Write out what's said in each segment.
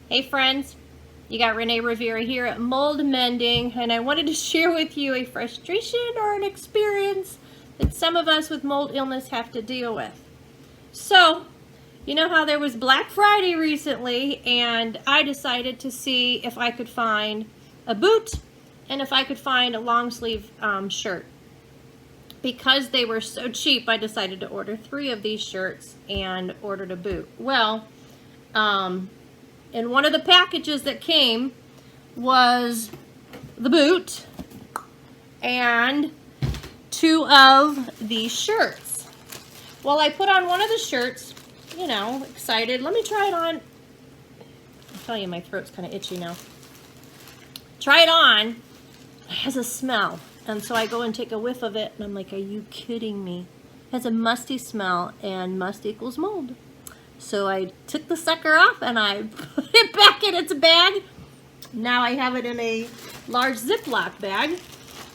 Hey friends, you got Renee Rivera here at Mold Mending, and I wanted to share with you a frustration or an experience that some of us with mold illness have to deal with. So, you know how there was Black Friday recently, and I decided to see if I could find a boot and if I could find a long sleeve shirt. Because they were so cheap, I decided to order 3 of these shirts and ordered a boot. Well, and one of the packages that came was the boot and 2 of these shirts. Well, I put on one of the shirts, you know, excited. Let me try it on. I'll tell you, my throat's kind of itchy now. Try it on. It has a smell. And so I go and take a whiff of it, and I'm like, are you kidding me? It has a musty smell, and must equals mold. So I took the sucker off and I put it back in its bag. Now I have it in a large Ziploc bag.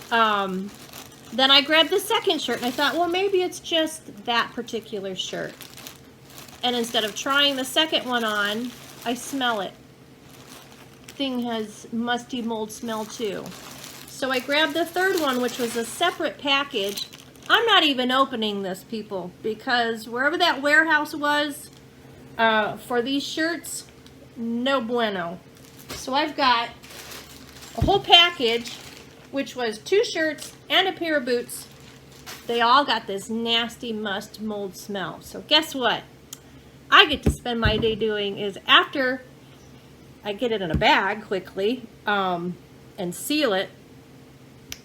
Then I grabbed the second shirt and I thought, well, maybe it's just that particular shirt. And instead of trying the second one on, I smell it. Thing has musty mold smell too. So I grabbed the third one, which was a separate package. I'm not even opening this, people, because wherever that warehouse was, for these shirts, no bueno. So I've got a whole package, which was 2 shirts and a pair of boots. They all got this nasty must mold smell. So guess what I get to spend my day doing is, after I get it in a bag quickly and seal it,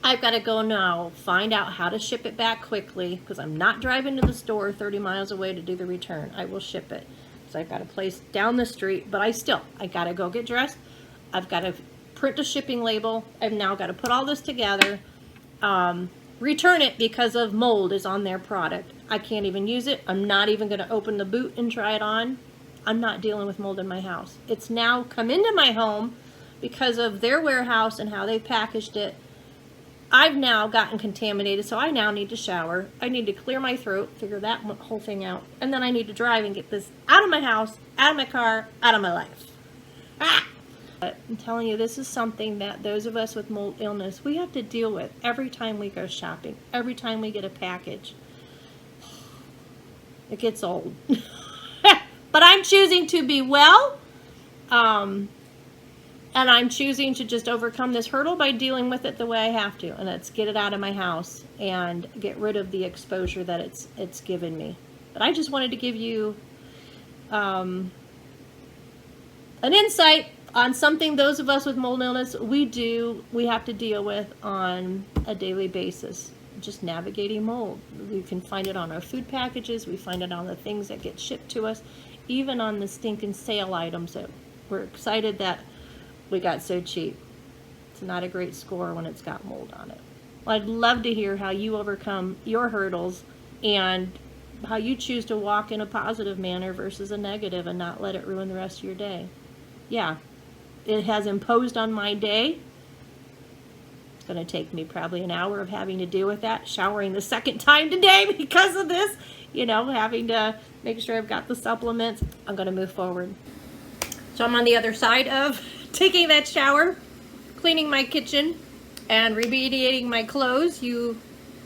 I've got to go now find out how to ship it back quickly, because I'm not driving to the store 30 miles away to do the return. I will ship it. So I've got a place down the street, but I got to go get dressed. I've got to print a shipping label. I've now got to put all this together, return it because of mold is on their product. I can't even use it. I'm not even going to open the boot and try it on. I'm not dealing with mold in my house. It's now come into my home because of their warehouse and how they packaged it. I've now gotten contaminated, so I now need to shower. I need to clear my throat, figure that whole thing out, and then I need to drive and get this out of my house, out of my car, out of my life. But I'm telling you, this is something that those of us with mold illness, we have to deal with every time we go shopping, every time we get a package. It gets old. But I'm choosing to be well. And I'm choosing to just overcome this hurdle by dealing with it the way I have to, and that's get it out of my house and get rid of the exposure that it's given me. But I just wanted to give you an insight on something those of us with mold illness we have to deal with on a daily basis. Just navigating mold. We can find it on our food packages. We find it on the things that get shipped to us, even on the stinking sale items that we're excited that we got so cheap. It's not a great score when it's got mold on it. Well, I'd love to hear how you overcome your hurdles and how you choose to walk in a positive manner versus a negative and not let it ruin the rest of your day. Yeah, it has imposed on my day. It's going to take me probably an hour of having to deal with that, showering the second time today because of this, you know, having to make sure I've got the supplements. I'm going to move forward. So I'm on the other side of taking that shower, cleaning my kitchen, and remediating my clothes. You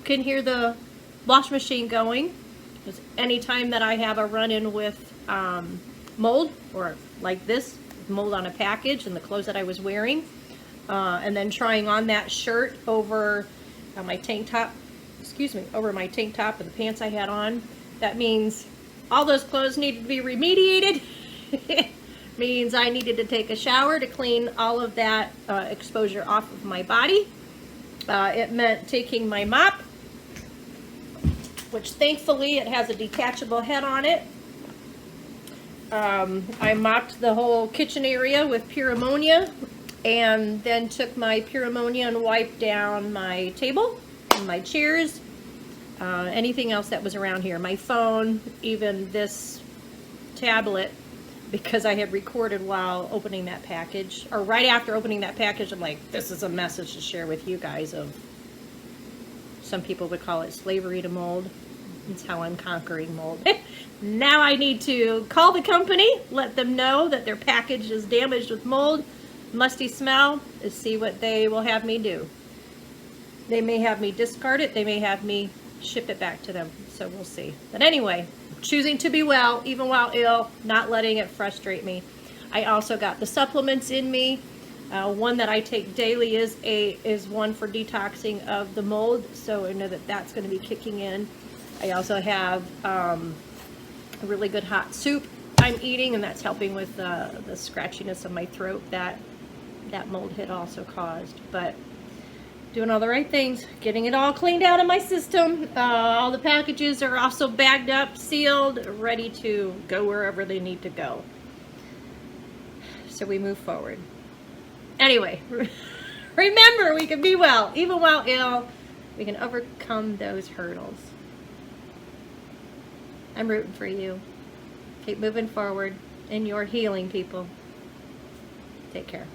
can hear the wash machine going, because anytime that I have a run-in with mold, or like this, mold on a package and the clothes that I was wearing, and then trying on that shirt over my tank top, over my tank top and the pants I had on, that means all those clothes needed to be remediated. Means I needed to take a shower to clean all of that exposure off of my body. It meant taking my mop, which thankfully it has a detachable head on it. I mopped the whole kitchen area with pure ammonia, and then took my pure ammonia and wiped down my table and my chairs, anything else that was around here, my phone, even this tablet, because I had recorded while opening that package, or right after opening that package. I'm like, this is a message to share with you guys of, some people would call it slavery to mold. That's how I'm conquering mold. Now I need to call the company, let them know that their package is damaged with mold, musty smell, and see what they will have me do. They may have me discard it, they may have me ship it back to them, so we'll see. But anyway, choosing to be well, even while ill, not letting it frustrate me. I also got the supplements in me. One that I take daily is one for detoxing of the mold, so I know that that's going to be kicking in. I also have a really good hot soup I'm eating, and that's helping with the scratchiness of my throat that mold had also caused. But doing all the right things, getting it all cleaned out of my system. All the packages are also bagged up, sealed, ready to go wherever they need to go. So we move forward. Anyway, remember, we can be well, even while ill. We can overcome those hurdles. I'm rooting for you. Keep moving forward in your healing, people. Take care.